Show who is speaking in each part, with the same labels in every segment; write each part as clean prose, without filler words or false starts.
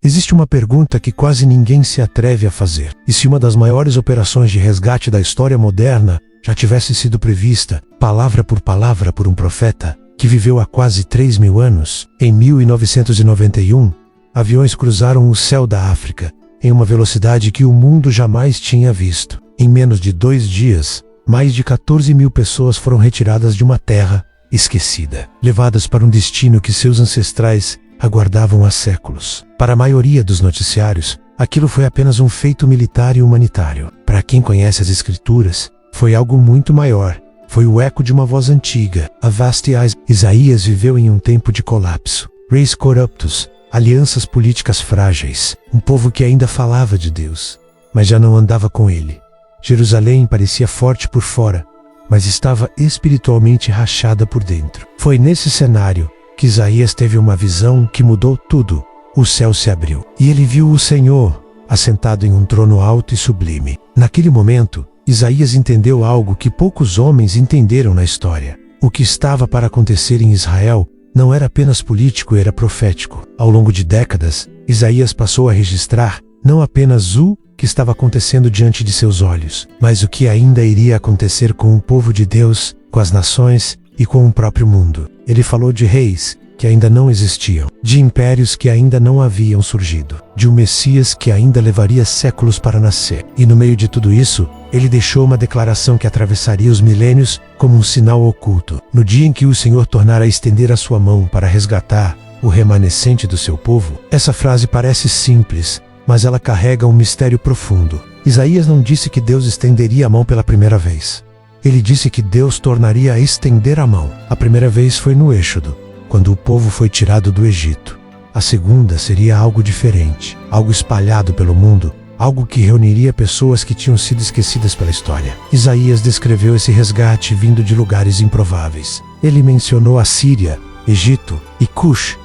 Speaker 1: Existe uma pergunta que quase ninguém se atreve a fazer. E se uma das maiores operações de resgate da história moderna já tivesse sido prevista, palavra, por um profeta que viveu há quase 3.000 anos? Em 1991, aviões cruzaram o céu da África em uma velocidade que o mundo jamais tinha visto. Em menos de 2 dias, mais de 14.000 pessoas foram retiradas de uma terra esquecida, levadas para um destino que seus ancestrais aguardavam há séculos. Para a maioria dos noticiários, aquilo foi apenas um feito militar e humanitário. Para quem conhece as Escrituras, foi algo muito maior. Foi o eco de uma voz antiga, a Vasti Eyes. Isaías viveu em um tempo de colapso, reis corruptos, alianças políticas frágeis, um povo que ainda falava de Deus, mas já não andava com ele. Jerusalém parecia forte por fora, mas estava espiritualmente rachada por dentro. Foi nesse cenário que Isaías teve uma visão que mudou tudo. O céu se abriu, e ele viu o Senhor, assentado em um trono alto e sublime. Naquele momento, Isaías entendeu algo que poucos homens entenderam na história. O que estava para acontecer em Israel não era apenas político, era profético. Ao longo de décadas, Isaías passou a registrar não apenas o que estava acontecendo diante de seus olhos, mas o que ainda iria acontecer com o povo de Deus, com as nações e com o próprio mundo. Ele falou de reis que ainda não existiam, de impérios que ainda não haviam surgido, de um Messias que ainda levaria séculos para nascer. E no meio de tudo isso, ele deixou uma declaração que atravessaria os milênios como um sinal oculto. No dia em que o Senhor tornar a estender a sua mão para resgatar o remanescente do seu povo. Essa frase parece simples, mas ela carrega um mistério profundo. Isaías não disse que Deus estenderia a mão pela primeira vez. Ele disse que Deus tornaria a estender a mão. A primeira vez foi no Êxodo, quando o povo foi tirado do Egito. A segunda seria algo diferente, algo espalhado pelo mundo, algo que reuniria pessoas que tinham sido esquecidas pela história. Isaías descreveu esse resgate vindo de lugares improváveis. Ele mencionou a Síria, Egito e Cush,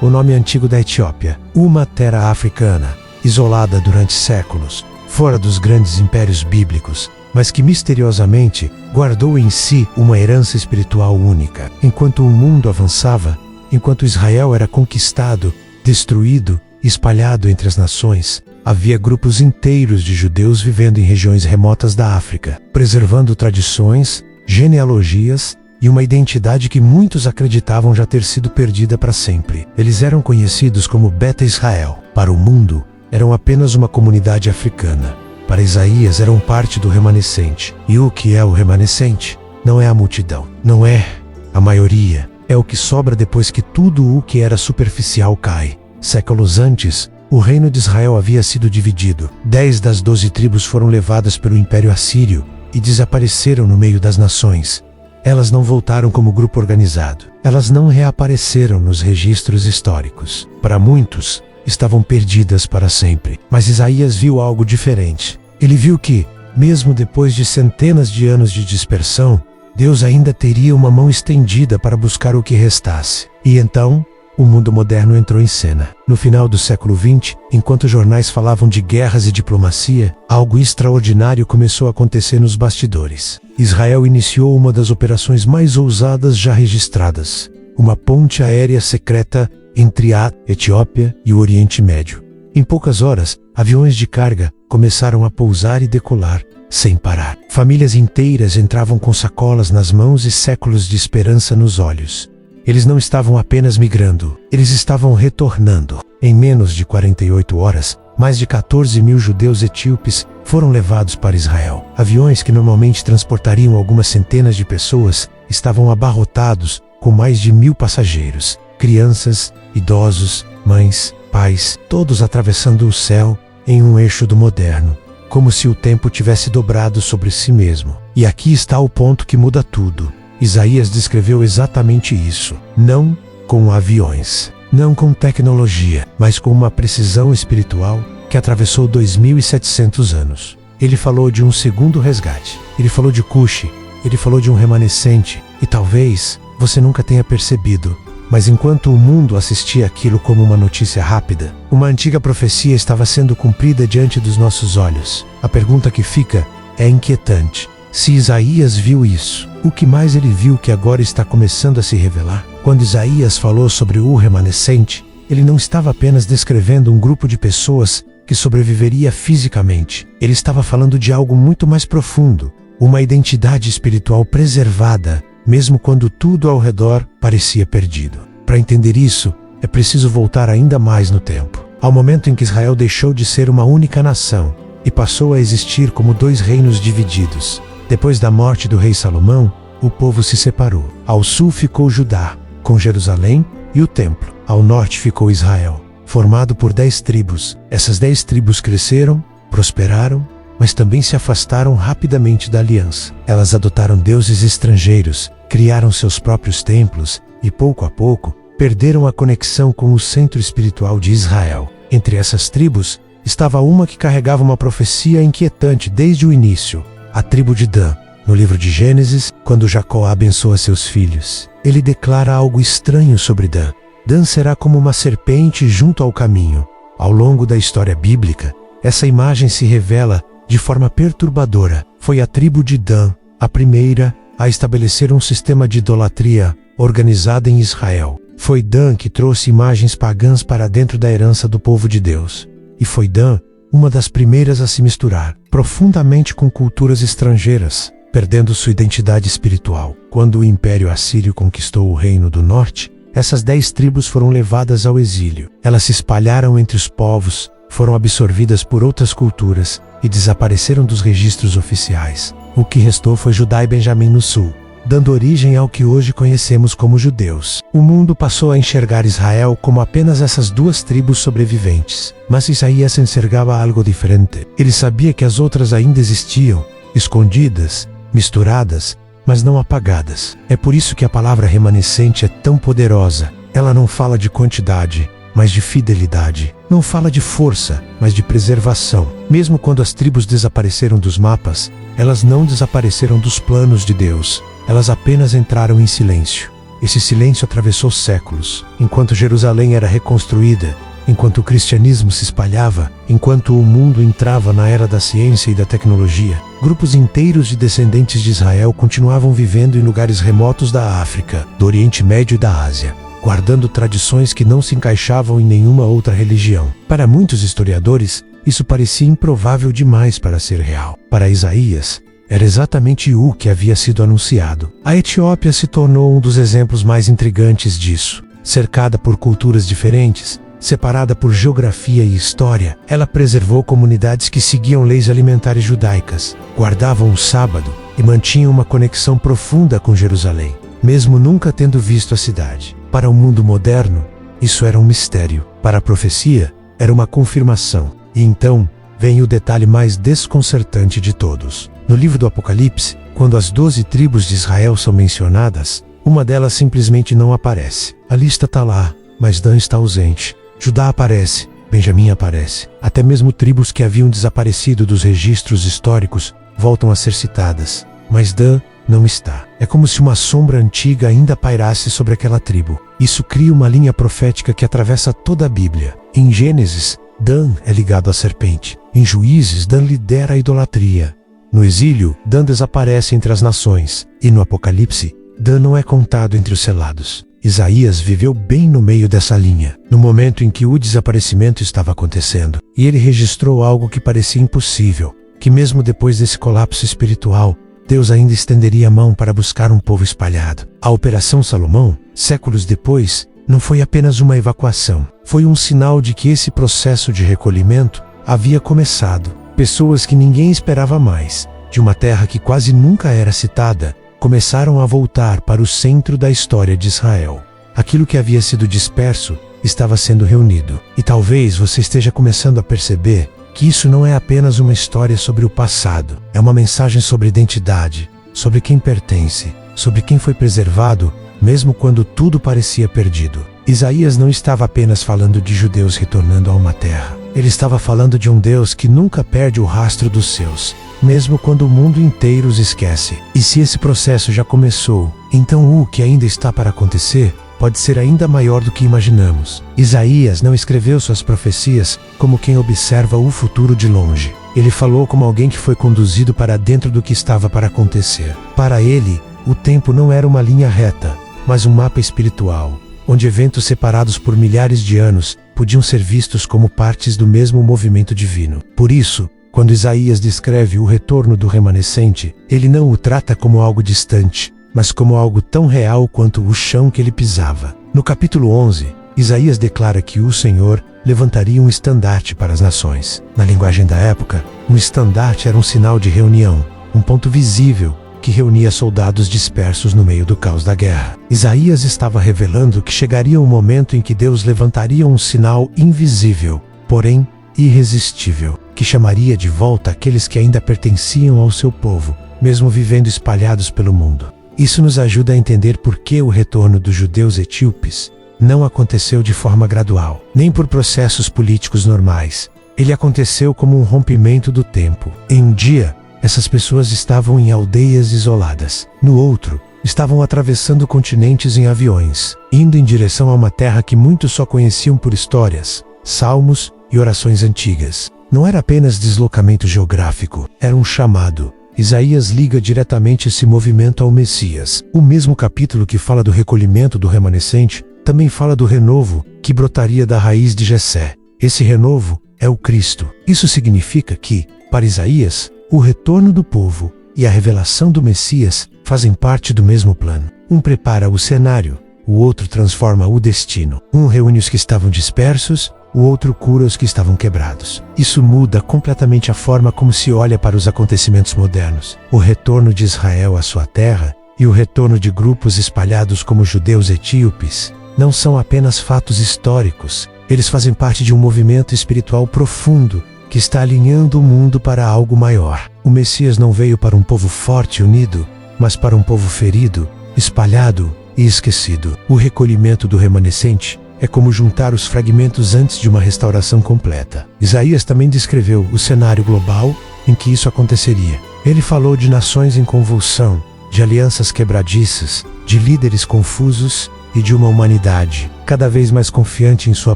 Speaker 1: o nome antigo da Etiópia, uma terra africana, isolada durante séculos, fora dos grandes impérios bíblicos, mas que misteriosamente guardou em si uma herança espiritual única. Enquanto o mundo avançava, enquanto Israel era conquistado, destruído, espalhado entre as nações, havia grupos inteiros de judeus vivendo em regiões remotas da África, preservando tradições, genealogias e uma identidade que muitos acreditavam já ter sido perdida para sempre. Eles eram conhecidos como Beta Israel. Para o mundo, eram apenas uma comunidade africana. Para Isaías, eram parte do remanescente. E o que é o remanescente? Não é a multidão, não é a maioria. É o que sobra depois que tudo o que era superficial cai. Séculos antes, o reino de Israel havia sido dividido. 10 das 12 tribos foram levadas pelo Império Assírio e desapareceram no meio das nações. Elas não voltaram como grupo organizado. Elas não reapareceram nos registros históricos. Para muitos, estavam perdidas para sempre. Mas Isaías viu algo diferente. Ele viu que, mesmo depois de centenas de anos de dispersão, Deus ainda teria uma mão estendida para buscar o que restasse. E então, o mundo moderno entrou em cena. No final do século XX, enquanto jornais falavam de guerras e diplomacia, algo extraordinário começou a acontecer nos bastidores. Israel iniciou uma das operações mais ousadas já registradas, uma ponte aérea secreta entre a Etiópia e o Oriente Médio. Em poucas horas, aviões de carga começaram a pousar e decolar, sem parar. Famílias inteiras entravam com sacolas nas mãos e séculos de esperança nos olhos. Eles não estavam apenas migrando, eles estavam retornando. Em menos de 48 horas, mais de 14.000 judeus etíopes foram levados para Israel. Aviões que normalmente transportariam algumas centenas de pessoas estavam abarrotados com mais de 1.000 passageiros. Crianças, idosos, mães, pais, todos atravessando o céu em um eixo do moderno, como se o tempo tivesse dobrado sobre si mesmo. E aqui está o ponto que muda tudo. Isaías descreveu exatamente isso. Não com aviões, não com tecnologia, mas com uma precisão espiritual que atravessou 2.700 anos. Ele falou de um segundo resgate. Ele falou de Cush. Ele falou de um remanescente. E talvez você nunca tenha percebido, mas enquanto o mundo assistia aquilo como uma notícia rápida, uma antiga profecia estava sendo cumprida diante dos nossos olhos. A pergunta que fica é inquietante. Se Isaías viu isso, o que mais ele viu que agora está começando a se revelar? Quando Isaías falou sobre o remanescente, Ele não estava apenas descrevendo um grupo de pessoas que sobreviveria fisicamente. Ele estava falando de algo muito mais profundo, uma identidade espiritual preservada, mesmo quando tudo ao redor parecia perdido. Para entender isso, é preciso voltar ainda mais no tempo, ao momento em que Israel deixou de ser uma única nação e passou a existir como dois reinos divididos. Depois da morte do rei Salomão, o povo se separou. Ao sul ficou Judá, com Jerusalém e o templo. Ao norte ficou Israel, formado por 10 tribos. Essas 10 tribos cresceram, prosperaram, mas também se afastaram rapidamente da aliança. Elas adotaram deuses estrangeiros, criaram seus próprios templos e, pouco a pouco, perderam a conexão com o centro espiritual de Israel. Entre essas tribos, estava uma que carregava uma profecia inquietante desde o início, a tribo de Dan. No livro de Gênesis, quando Jacó abençoa seus filhos, ele declara algo estranho sobre Dan. Dan será como uma serpente junto ao caminho. Ao longo da história bíblica, essa imagem se revela de forma perturbadora. Foi a tribo de Dan, a primeira a estabelecer um sistema de idolatria organizada em Israel. Foi Dan que trouxe imagens pagãs para dentro da herança do povo de Deus. E foi Dan uma das primeiras a se misturar profundamente com culturas estrangeiras, perdendo sua identidade espiritual. Quando o Império Assírio conquistou o Reino do Norte, essas 10 tribos foram levadas ao exílio. Elas se espalharam entre os povos, foram absorvidas por outras culturas e desapareceram dos registros oficiais. O que restou foi Judá e Benjamim no sul, dando origem ao que hoje conhecemos como judeus. O mundo passou a enxergar Israel como apenas essas 2 tribos sobreviventes. Mas Isaías enxergava algo diferente. Ele sabia que as outras ainda existiam, escondidas, misturadas, mas não apagadas. É por isso que a palavra remanescente é tão poderosa. Ela não fala de quantidade, mas de fidelidade. Não fala de força, mas de preservação. Mesmo quando as tribos desapareceram dos mapas, elas não desapareceram dos planos de Deus. Elas apenas entraram em silêncio. Esse silêncio atravessou séculos. Enquanto Jerusalém era reconstruída, enquanto o cristianismo se espalhava, enquanto o mundo entrava na era da ciência e da tecnologia, grupos inteiros de descendentes de Israel continuavam vivendo em lugares remotos da África, do Oriente Médio e da Ásia, guardando tradições que não se encaixavam em nenhuma outra religião. Para muitos historiadores, isso parecia improvável demais para ser real. Para Isaías, era exatamente o que havia sido anunciado. A Etiópia se tornou um dos exemplos mais intrigantes disso. Cercada por culturas diferentes, separada por geografia e história, ela preservou comunidades que seguiam leis alimentares judaicas, guardavam o sábado e mantinham uma conexão profunda com Jerusalém, mesmo nunca tendo visto a cidade. Para o mundo moderno, isso era um mistério. Para a profecia, era uma confirmação. E então, vem o detalhe mais desconcertante de todos. No livro do Apocalipse, quando as 12 tribos de Israel são mencionadas, uma delas simplesmente não aparece. A lista está lá, mas Dan está ausente. Judá aparece, Benjamim aparece. Até mesmo tribos que haviam desaparecido dos registros históricos voltam a ser citadas. Mas Dan não está. É como se uma sombra antiga ainda pairasse sobre aquela tribo. Isso cria uma linha profética que atravessa toda a Bíblia. Em Gênesis, Dan é ligado à serpente. Em Juízes, Dan lidera a idolatria. No exílio, Dan desaparece entre as nações. E no Apocalipse, Dan não é contado entre os selados. Isaías viveu bem no meio dessa linha, no momento em que o desaparecimento estava acontecendo. E ele registrou algo que parecia impossível, que mesmo depois desse colapso espiritual, Deus ainda estenderia a mão para buscar um povo espalhado. A Operação Salomão, séculos depois, não foi apenas uma evacuação. Foi um sinal de que esse processo de recolhimento havia começado. Pessoas que ninguém esperava mais, de uma terra que quase nunca era citada, começaram a voltar para o centro da história de Israel. Aquilo que havia sido disperso estava sendo reunido. E talvez você esteja começando a perceber que isso não é apenas uma história sobre o passado. É uma mensagem sobre identidade, sobre quem pertence, sobre quem foi preservado, mesmo quando tudo parecia perdido. Isaías não estava apenas falando de judeus retornando a uma terra. Ele estava falando de um Deus que nunca perde o rastro dos seus, mesmo quando o mundo inteiro os esquece. E se esse processo já começou, então o que ainda está para acontecer pode ser ainda maior do que imaginamos. Isaías não escreveu suas profecias como quem observa o futuro de longe. Ele falou como alguém que foi conduzido para dentro do que estava para acontecer. Para ele, o tempo não era uma linha reta, mas um mapa espiritual, onde eventos separados por milhares de anos podiam ser vistos como partes do mesmo movimento divino. Por isso, quando Isaías descreve o retorno do remanescente, ele não o trata como algo distante, mas como algo tão real quanto o chão que ele pisava. No capítulo 11, Isaías declara que o Senhor levantaria um estandarte para as nações. Na linguagem da época, um estandarte era um sinal de reunião, um ponto visível que reunia soldados dispersos no meio do caos da guerra. Isaías estava revelando que chegaria um momento em que Deus levantaria um sinal invisível, porém irresistível, que chamaria de volta aqueles que ainda pertenciam ao seu povo, mesmo vivendo espalhados pelo mundo. Isso nos ajuda a entender por que o retorno dos judeus etíopes não aconteceu de forma gradual, nem por processos políticos normais. Ele aconteceu como um rompimento do tempo. Em um dia, essas pessoas estavam em aldeias isoladas. No outro, estavam atravessando continentes em aviões, indo em direção a uma terra que muitos só conheciam por histórias, salmos e orações antigas. Não era apenas deslocamento geográfico, era um chamado. Isaías liga diretamente esse movimento ao Messias. O mesmo capítulo que fala do recolhimento do remanescente também fala do renovo que brotaria da raiz de Jessé. Esse renovo é o Cristo. Isso significa que, para Isaías, o retorno do povo e a revelação do Messias fazem parte do mesmo plano. Um prepara o cenário, o outro transforma o destino. Um reúne os que estavam dispersos, o outro cura os que estavam quebrados. Isso muda completamente a forma como se olha para os acontecimentos modernos. O retorno de Israel à sua terra e o retorno de grupos espalhados como judeus etíopes não são apenas fatos históricos. Eles fazem parte de um movimento espiritual profundo que está alinhando o mundo para algo maior. O Messias não veio para um povo forte e unido, mas para um povo ferido, espalhado e esquecido. O recolhimento do remanescente é como juntar os fragmentos antes de uma restauração completa. Isaías também descreveu o cenário global em que isso aconteceria. Ele falou de nações em convulsão, de alianças quebradiças, de líderes confusos e de uma humanidade cada vez mais confiante em sua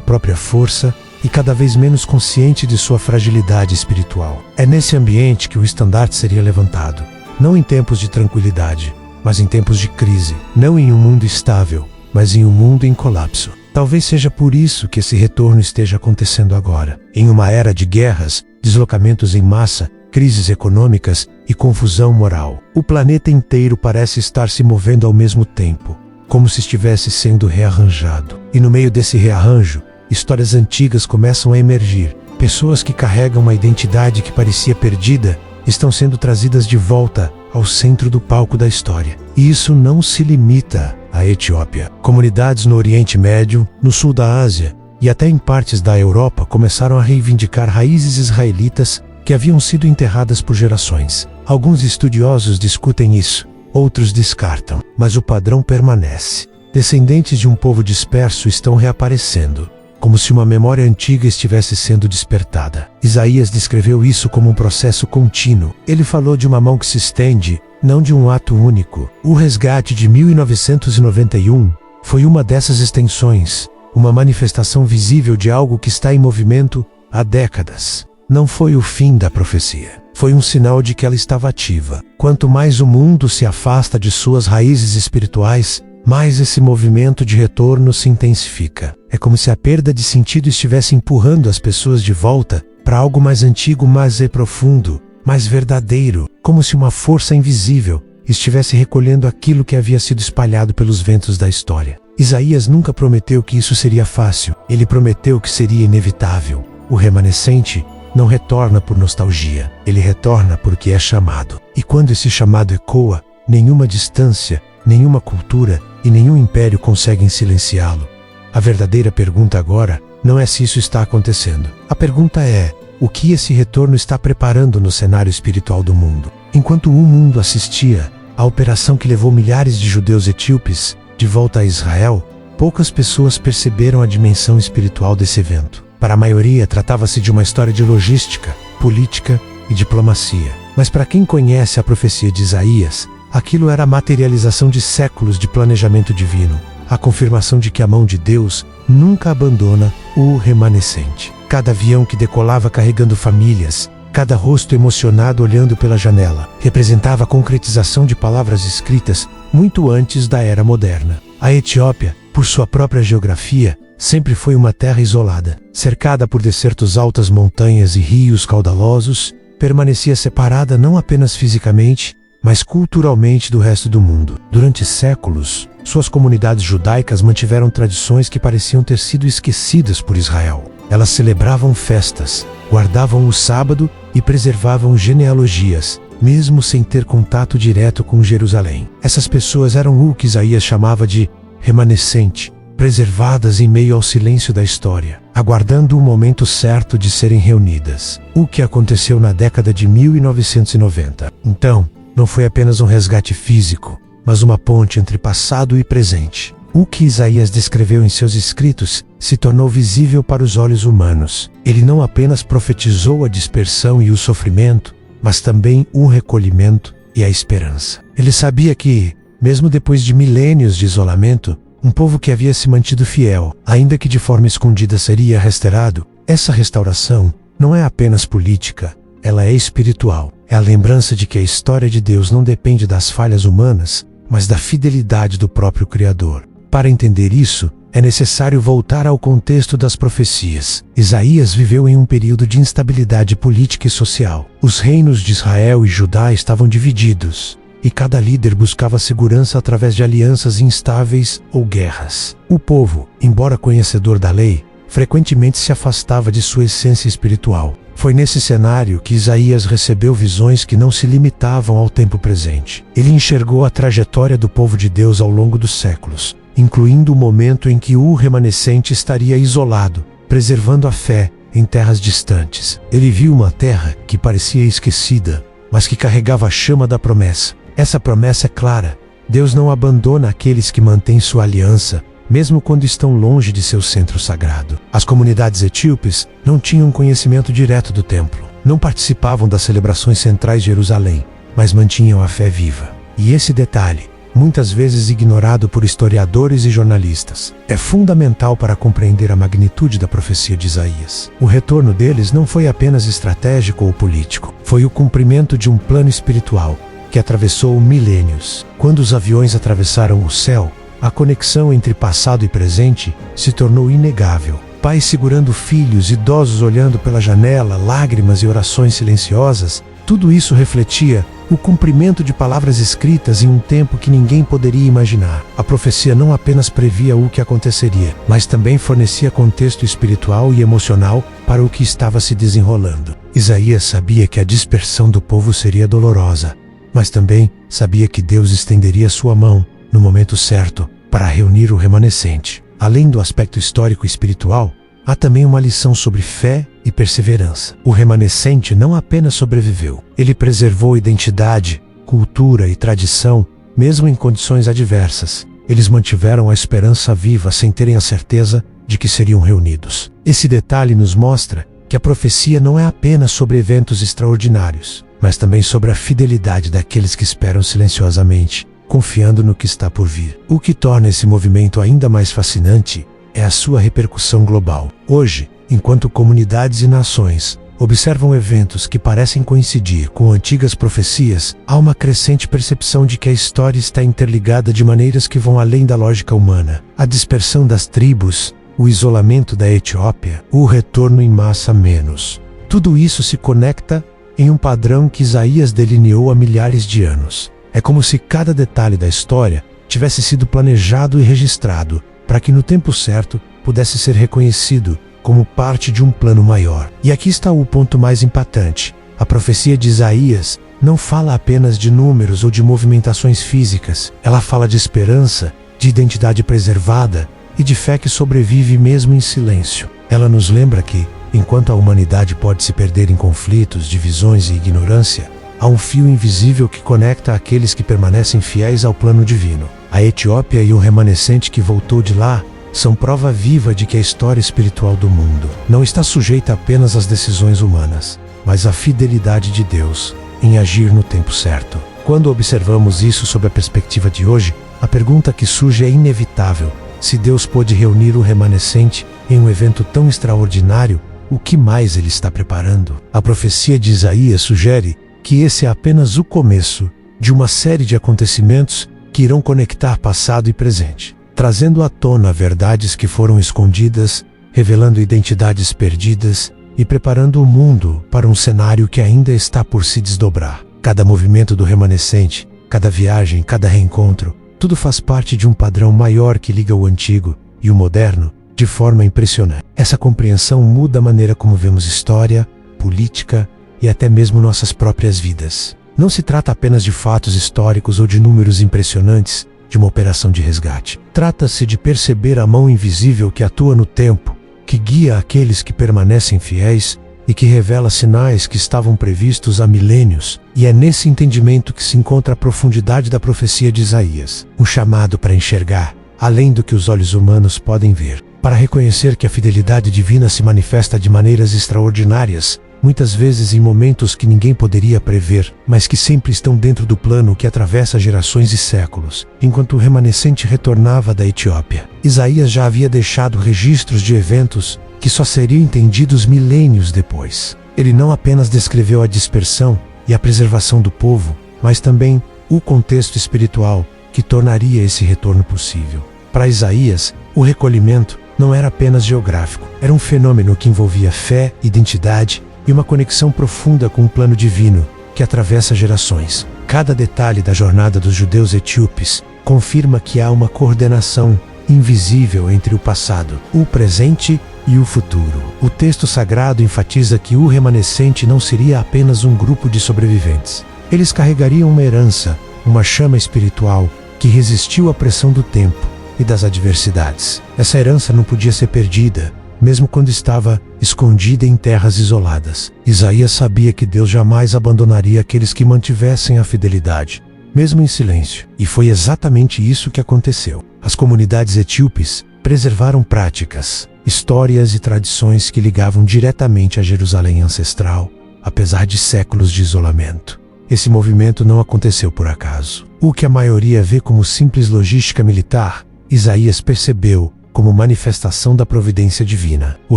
Speaker 1: própria força e cada vez menos consciente de sua fragilidade espiritual. É nesse ambiente que o estandarte seria levantado, não em tempos de tranquilidade, mas em tempos de crise, não em um mundo estável, mas em um mundo em colapso. Talvez seja por isso que esse retorno esteja acontecendo agora. Em uma era de guerras, deslocamentos em massa, crises econômicas e confusão moral, o planeta inteiro parece estar se movendo ao mesmo tempo, como se estivesse sendo rearranjado. E no meio desse rearranjo, histórias antigas começam a emergir. Pessoas que carregam uma identidade que parecia perdida estão sendo trazidas de volta ao centro do palco da história. E isso não se limita à Etiópia. Comunidades no Oriente Médio, no sul da Ásia e até em partes da Europa começaram a reivindicar raízes israelitas que haviam sido enterradas por gerações. Alguns estudiosos discutem isso, outros descartam, mas o padrão permanece. Descendentes de um povo disperso estão reaparecendo, como se uma memória antiga estivesse sendo despertada. Isaías descreveu isso como um processo contínuo. Ele falou de uma mão que se estende, não de um ato único. O resgate de 1991 foi uma dessas extensões, uma manifestação visível de algo que está em movimento há décadas. Não foi o fim da profecia. Foi um sinal de que ela estava ativa. Quanto mais o mundo se afasta de suas raízes espirituais, mais esse movimento de retorno se intensifica. É como se a perda de sentido estivesse empurrando as pessoas de volta para algo mais antigo, mais profundo, mais verdadeiro, como se uma força invisível estivesse recolhendo aquilo que havia sido espalhado pelos ventos da história. Isaías nunca prometeu que isso seria fácil. Ele prometeu que seria inevitável. O remanescente não retorna por nostalgia. Ele retorna porque é chamado. E quando esse chamado ecoa, nenhuma distância, nenhuma cultura e nenhum império conseguem silenciá-lo. A verdadeira pergunta agora não é se isso está acontecendo. A pergunta é: o que esse retorno está preparando no cenário espiritual do mundo? Enquanto o mundo assistia à operação que levou milhares de judeus etíopes de volta a Israel, poucas pessoas perceberam a dimensão espiritual desse evento. Para a maioria, tratava-se de uma história de logística, política e diplomacia. Mas para quem conhece a profecia de Isaías, aquilo era a materialização de séculos de planejamento divino, a confirmação de que a mão de Deus nunca abandona o remanescente. Cada avião que decolava carregando famílias, cada rosto emocionado olhando pela janela, representava a concretização de palavras escritas muito antes da era moderna. A Etiópia por sua própria geografia, sempre foi uma terra isolada. Cercada por desertos, altas montanhas e rios caudalosos, permanecia separada não apenas fisicamente, mas culturalmente do resto do mundo. Durante séculos, suas comunidades judaicas mantiveram tradições que pareciam ter sido esquecidas por Israel. Elas celebravam festas, guardavam o sábado e preservavam genealogias, mesmo sem ter contato direto com Jerusalém. Essas pessoas eram o que Isaías chamava de remanescente, preservadas em meio ao silêncio da história, aguardando o momento certo de serem reunidas. O que aconteceu na década de 1990. Então, não foi apenas um resgate físico, mas uma ponte entre passado e presente. O que Isaías descreveu em seus escritos se tornou visível para os olhos humanos. Ele não apenas profetizou a dispersão e o sofrimento, mas também o recolhimento e a esperança. Ele sabia que, mesmo depois de milênios de isolamento, um povo que havia se mantido fiel, ainda que de forma escondida, seria restaurado. Essa restauração não é apenas política, ela é espiritual. É a lembrança de que a história de Deus não depende das falhas humanas, mas da fidelidade do próprio Criador. Para entender isso, é necessário voltar ao contexto das profecias. Isaías viveu em um período de instabilidade política e social. Os reinos de Israel e Judá estavam divididos, e cada líder buscava segurança através de alianças instáveis ou guerras. O povo, embora conhecedor da lei, frequentemente se afastava de sua essência espiritual. Foi nesse cenário que Isaías recebeu visões que não se limitavam ao tempo presente. Ele enxergou a trajetória do povo de Deus ao longo dos séculos, incluindo o momento em que o remanescente estaria isolado, preservando a fé em terras distantes. Ele viu uma terra que parecia esquecida, mas que carregava a chama da promessa. Essa promessa é clara: Deus não abandona aqueles que mantêm sua aliança, mesmo quando estão longe de seu centro sagrado. As comunidades etíopes não tinham conhecimento direto do templo, não participavam das celebrações centrais de Jerusalém, mas mantinham a fé viva. E esse detalhe, muitas vezes ignorado por historiadores e jornalistas, é fundamental para compreender a magnitude da profecia de Isaías. O retorno deles não foi apenas estratégico ou político, foi o cumprimento de um plano espiritual que atravessou milênios. Quando os aviões atravessaram o céu, a conexão entre passado e presente se tornou inegável. Pais segurando filhos, idosos olhando pela janela, lágrimas e orações silenciosas, tudo isso refletia o cumprimento de palavras escritas em um tempo que ninguém poderia imaginar. A profecia não apenas previa o que aconteceria, mas também fornecia contexto espiritual e emocional para o que estava se desenrolando. Isaías sabia que a dispersão do povo seria dolorosa, mas também sabia que Deus estenderia sua mão no momento certo para reunir o remanescente. Além do aspecto histórico e espiritual, há também uma lição sobre fé e perseverança. O remanescente não apenas sobreviveu, ele preservou identidade, cultura e tradição, mesmo em condições adversas. Eles mantiveram a esperança viva sem terem a certeza de que seriam reunidos. Esse detalhe nos mostra que a profecia não é apenas sobre eventos extraordinários, mas também sobre a fidelidade daqueles que esperam silenciosamente, confiando no que está por vir. O que torna esse movimento ainda mais fascinante é a sua repercussão global. Hoje, enquanto comunidades e nações observam eventos que parecem coincidir com antigas profecias, há uma crescente percepção de que a história está interligada de maneiras que vão além da lógica humana. A dispersão das tribos, o isolamento da Etiópia, o retorno em massa menos. Tudo isso se conecta em um padrão que Isaías delineou há milhares de anos. É como se cada detalhe da história tivesse sido planejado e registrado, para que no tempo certo pudesse ser reconhecido como parte de um plano maior. E aqui está o ponto mais impactante. A profecia de Isaías não fala apenas de números ou de movimentações físicas. Ela fala de esperança, de identidade preservada e de fé que sobrevive mesmo em silêncio. Ela nos lembra que, enquanto a humanidade pode se perder em conflitos, divisões e ignorância, há um fio invisível que conecta aqueles que permanecem fiéis ao plano divino. A Etiópia e o remanescente que voltou de lá são prova viva de que a história espiritual do mundo não está sujeita apenas às decisões humanas, mas à fidelidade de Deus em agir no tempo certo. Quando observamos isso sob a perspectiva de hoje, a pergunta que surge é inevitável: se Deus pôde reunir o remanescente em um evento tão extraordinário, o que mais ele está preparando? A profecia de Isaías sugere que esse é apenas o começo de uma série de acontecimentos que irão conectar passado e presente. trazendo à tona verdades que foram escondidas, revelando identidades perdidas e preparando o mundo para um cenário que ainda está por se desdobrar. Cada movimento do remanescente, cada viagem, cada reencontro, tudo faz parte de um padrão maior que liga o antigo e o moderno de forma impressionante. Essa compreensão muda a maneira como vemos história, política e até mesmo nossas próprias vidas. Não se trata apenas de fatos históricos ou de números impressionantes de uma operação de resgate. Trata-se de perceber a mão invisível que atua no tempo, que guia aqueles que permanecem fiéis e que revela sinais que estavam previstos há milênios, e é nesse entendimento que se encontra a profundidade da profecia de Isaías, um chamado para enxergar, além do que os olhos humanos podem ver, para reconhecer que a fidelidade divina se manifesta de maneiras extraordinárias, muitas vezes em momentos que ninguém poderia prever, mas que sempre estão dentro do plano que atravessa gerações e séculos. Enquanto o remanescente retornava da Etiópia, Isaías já havia deixado registros de eventos que só seriam entendidos milênios depois. Ele não apenas descreveu a dispersão e a preservação do povo, mas também o contexto espiritual que tornaria esse retorno possível. Para Isaías, o recolhimento não era apenas geográfico, era um fenômeno que envolvia fé, identidade e uma conexão profunda com um plano divino que atravessa gerações. Cada detalhe da jornada dos judeus etíopes confirma que há uma coordenação invisível entre o passado, o presente e o futuro. O texto sagrado enfatiza que o remanescente não seria apenas um grupo de sobreviventes. Eles carregariam uma herança, uma chama espiritual que resistiu à pressão do tempo e das adversidades. Essa herança não podia ser perdida, mesmo quando estava escondida em terras isoladas. Isaías sabia que Deus jamais abandonaria aqueles que mantivessem a fidelidade, mesmo em silêncio. E foi exatamente isso que aconteceu. As comunidades etíopes preservaram práticas, histórias e tradições que ligavam diretamente a Jerusalém ancestral, apesar de séculos de isolamento. Esse movimento não aconteceu por acaso. O que a maioria vê como simples logística militar, Isaías percebeu como manifestação da providência divina. O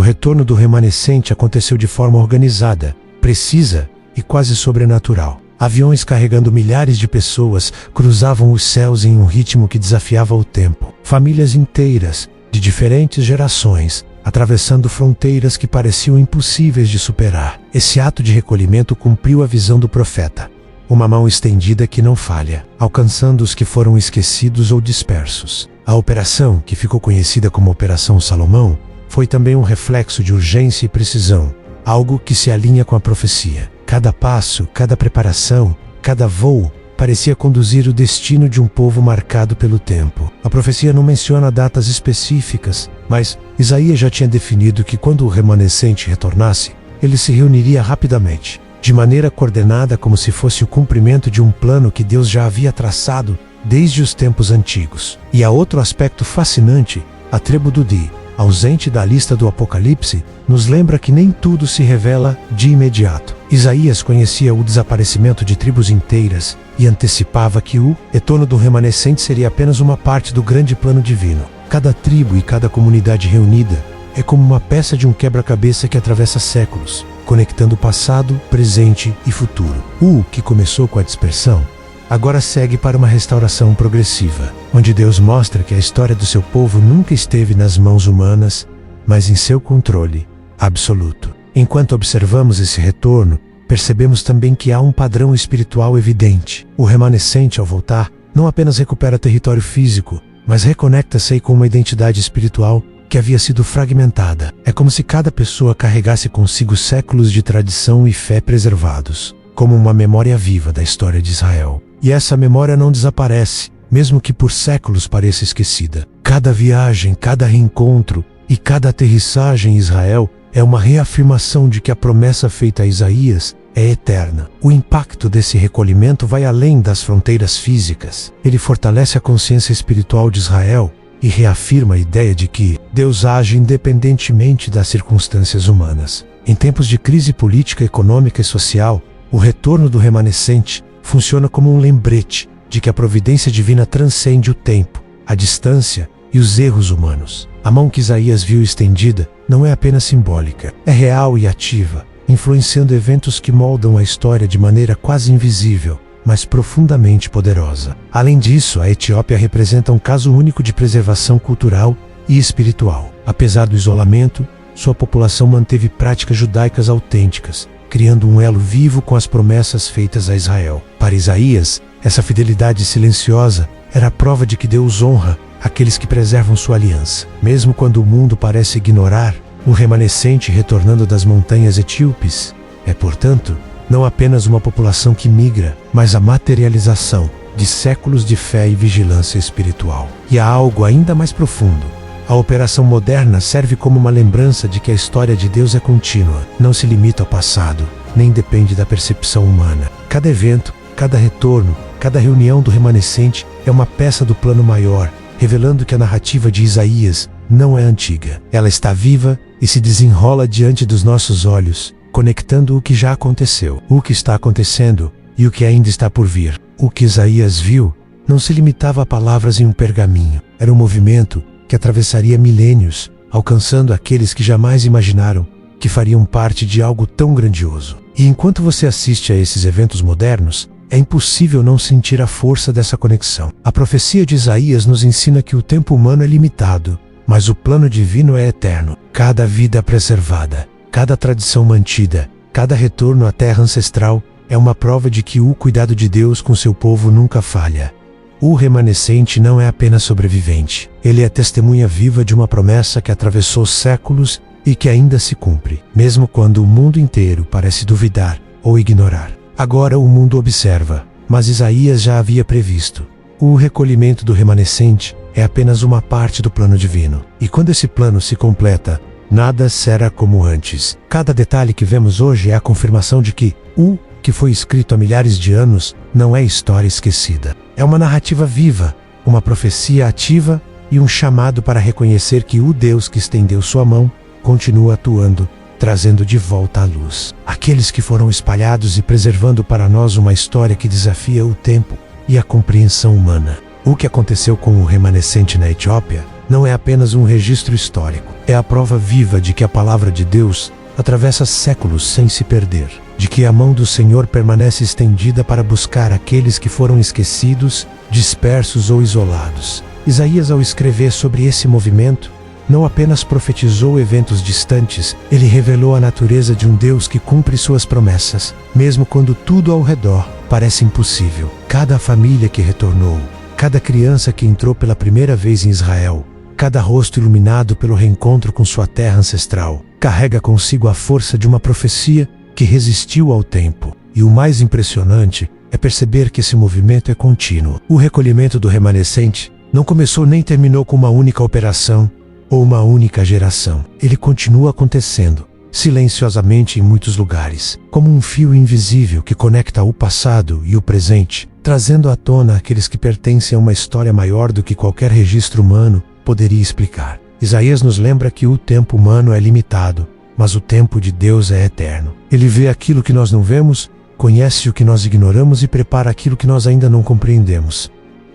Speaker 1: retorno do remanescente aconteceu de forma organizada, precisa e quase sobrenatural. Aviões carregando milhares de pessoas cruzavam os céus em um ritmo que desafiava o tempo. Famílias inteiras, de diferentes gerações, atravessando fronteiras que pareciam impossíveis de superar. Esse ato de recolhimento cumpriu a visão do profeta. Uma mão estendida que não falha, alcançando os que foram esquecidos ou dispersos. A operação, que ficou conhecida como Operação Salomão, foi também um reflexo de urgência e precisão, algo que se alinha com a profecia. Cada passo, cada preparação, cada voo parecia conduzir o destino de um povo marcado pelo tempo. A profecia não menciona datas específicas, mas Isaías já tinha definido que quando o remanescente retornasse, ele se reuniria rapidamente, de maneira coordenada, como se fosse o cumprimento de um plano que Deus já havia traçado desde os tempos antigos. E há outro aspecto fascinante: a tribo do Di, ausente da lista do Apocalipse, nos lembra que nem tudo se revela de imediato. Isaías conhecia o desaparecimento de tribos inteiras e antecipava que o retorno do remanescente seria apenas uma parte do grande plano divino. Cada tribo e cada comunidade reunida é como uma peça de um quebra-cabeça que atravessa séculos, conectando passado, presente e futuro. O que começou com a dispersão agora segue para uma restauração progressiva, onde Deus mostra que a história do seu povo nunca esteve nas mãos humanas, mas em seu controle absoluto. Enquanto observamos esse retorno, percebemos também que há um padrão espiritual evidente. O remanescente, ao voltar, não apenas recupera território físico, mas reconecta-se com uma identidade espiritual que havia sido fragmentada. É como se cada pessoa carregasse consigo séculos de tradição e fé preservados, como uma memória viva da história de Israel. E essa memória não desaparece, mesmo que por séculos pareça esquecida. Cada viagem, cada reencontro e cada aterrissagem em Israel é uma reafirmação de que a promessa feita a Isaías é eterna. O impacto desse recolhimento vai além das fronteiras físicas. Ele fortalece a consciência espiritual de Israel e reafirma a ideia de que Deus age independentemente das circunstâncias humanas. Em tempos de crise política, econômica e social, o retorno do remanescente funciona como um lembrete de que a providência divina transcende o tempo, a distância e os erros humanos. A mão que Isaías viu estendida não é apenas simbólica, é real e ativa, influenciando eventos que moldam a história de maneira quase invisível, mas profundamente poderosa. Além disso, a Etiópia representa um caso único de preservação cultural e espiritual. Apesar do isolamento, sua população manteve práticas judaicas autênticas, criando um elo vivo com as promessas feitas a Israel. Para Isaías, essa fidelidade silenciosa era a prova de que Deus honra aqueles que preservam sua aliança. Mesmo quando o mundo parece ignorar, o remanescente retornando das montanhas etíopes é, portanto, não apenas uma população que migra, mas a materialização de séculos de fé e vigilância espiritual. E há algo ainda mais profundo. A operação moderna serve como uma lembrança de que a história de Deus é contínua, não se limita ao passado, nem depende da percepção humana. Cada evento, cada retorno, cada reunião do remanescente é uma peça do plano maior, revelando que a narrativa de Isaías não é antiga. Ela está viva e se desenrola diante dos nossos olhos, conectando o que já aconteceu, o que está acontecendo e o que ainda está por vir. O que Isaías viu não se limitava a palavras em um pergaminho. Era um movimento que atravessaria milênios, alcançando aqueles que jamais imaginaram que fariam parte de algo tão grandioso. E enquanto você assiste a esses eventos modernos, é impossível não sentir a força dessa conexão. A profecia de Isaías nos ensina que o tempo humano é limitado, mas o plano divino é eterno. Cada vida preservada, cada tradição mantida, cada retorno à terra ancestral é uma prova de que o cuidado de Deus com seu povo nunca falha. O remanescente não é apenas sobrevivente. Ele é testemunha viva de uma promessa que atravessou séculos e que ainda se cumpre, mesmo quando o mundo inteiro parece duvidar ou ignorar. Agora o mundo observa, mas Isaías já havia previsto. O recolhimento do remanescente é apenas uma parte do plano divino. E quando esse plano se completa, nada será como antes. Cada detalhe que vemos hoje é a confirmação de que o que foi escrito há milhares de anos não é história esquecida. É uma narrativa viva, uma profecia ativa e um chamado para reconhecer que o Deus que estendeu sua mão continua atuando, trazendo de volta a luz aqueles que foram espalhados e preservando para nós uma história que desafia o tempo e a compreensão humana. O que aconteceu com o remanescente na Etiópia não é apenas um registro histórico, é a prova viva de que a palavra de Deus atravessa séculos sem se perder, de que a mão do Senhor permanece estendida para buscar aqueles que foram esquecidos, dispersos ou isolados. Isaías, ao escrever sobre esse movimento, não apenas profetizou eventos distantes, ele revelou a natureza de um Deus que cumpre suas promessas, mesmo quando tudo ao redor parece impossível. Cada família que retornou, cada criança que entrou pela primeira vez em Israel, cada rosto iluminado pelo reencontro com sua terra ancestral, carrega consigo a força de uma profecia que resistiu ao tempo. E o mais impressionante é perceber que esse movimento é contínuo. O recolhimento do remanescente não começou nem terminou com uma única operação ou uma única geração. Ele continua acontecendo, silenciosamente em muitos lugares, como um fio invisível que conecta o passado e o presente, trazendo à tona aqueles que pertencem a uma história maior do que qualquer registro humano poderia explicar. Isaías nos lembra que o tempo humano é limitado, mas o tempo de Deus é eterno. Ele vê aquilo que nós não vemos, conhece o que nós ignoramos e prepara aquilo que nós ainda não compreendemos.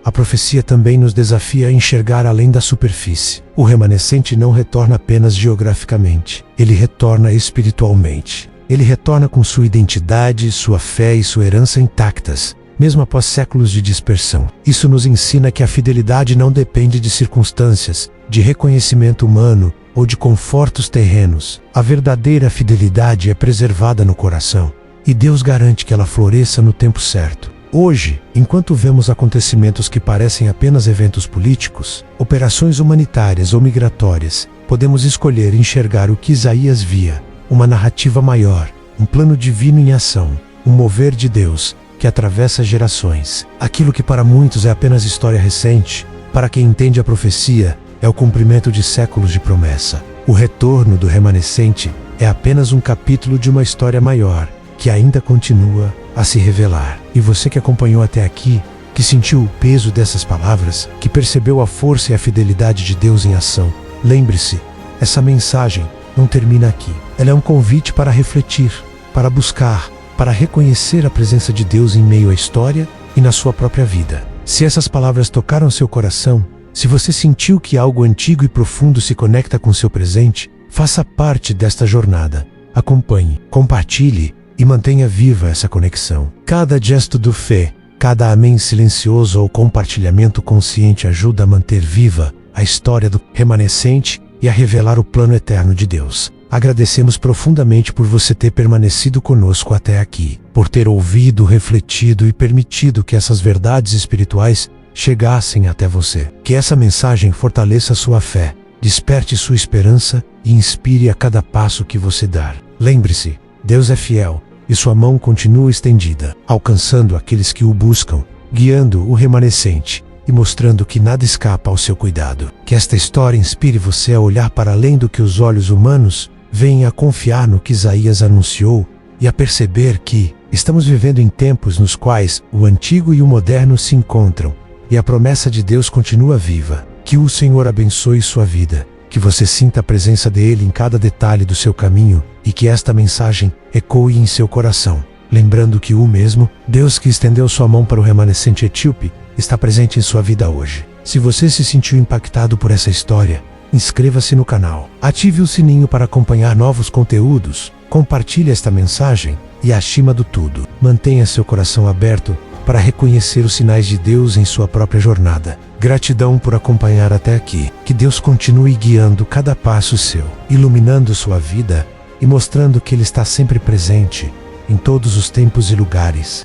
Speaker 1: A profecia também nos desafia a enxergar além da superfície. O remanescente não retorna apenas geograficamente, ele retorna espiritualmente. Ele retorna com sua identidade, sua fé e sua herança intactas, mesmo após séculos de dispersão. Isso nos ensina que a fidelidade não depende de circunstâncias, de reconhecimento humano ou de confortos terrenos. A verdadeira fidelidade é preservada no coração, e Deus garante que ela floresça no tempo certo. Hoje, enquanto vemos acontecimentos que parecem apenas eventos políticos, operações humanitárias ou migratórias, podemos escolher enxergar o que Isaías via, uma narrativa maior, um plano divino em ação, um mover de Deus que atravessa gerações. Aquilo que para muitos é apenas história recente, para quem entende a profecia, é o cumprimento de séculos de promessa. O retorno do remanescente é apenas um capítulo de uma história maior, que ainda continua a se revelar. E você que acompanhou até aqui, que sentiu o peso dessas palavras, que percebeu a força e a fidelidade de Deus em ação, lembre-se, essa mensagem não termina aqui. Ela é um convite para refletir, para buscar, para reconhecer a presença de Deus em meio à história e na sua própria vida. Se essas palavras tocaram seu coração, se você sentiu que algo antigo e profundo se conecta com seu presente, faça parte desta jornada. Acompanhe, compartilhe e mantenha viva essa conexão. Cada gesto de fé Cada amém silencioso ou compartilhamento consciente ajuda a manter viva a história do remanescente e a revelar o plano eterno de Deus. Agradecemos profundamente por você ter permanecido conosco até aqui, por ter ouvido, refletido e permitido que essas verdades espirituais chegassem até você. Que essa mensagem fortaleça sua fé, desperte sua esperança e inspire a cada passo que você dar. Lembre-se, Deus é fiel e sua mão continua estendida, alcançando aqueles que o buscam, guiando o remanescente e mostrando que nada escapa ao seu cuidado. Que esta história inspire você a olhar para além do que os olhos humanos veem, a confiar no que Isaías anunciou e a perceber que estamos vivendo em tempos nos quais o antigo e o moderno se encontram e a promessa de Deus continua viva. Que o Senhor abençoe sua vida, que você sinta a presença dele em cada detalhe do seu caminho e que esta mensagem ecoe em seu coração, lembrando que o mesmo Deus que estendeu sua mão para o remanescente etíope está presente em sua vida hoje. Se você se sentiu impactado por essa história, inscreva-se no canal, ative o sininho para acompanhar novos conteúdos, compartilhe esta mensagem e, acima do tudo, mantenha seu coração aberto para reconhecer os sinais de Deus em sua própria jornada. Gratidão por acompanhar até aqui. Que Deus continue guiando cada passo seu, iluminando sua vida e mostrando que Ele está sempre presente em todos os tempos e lugares.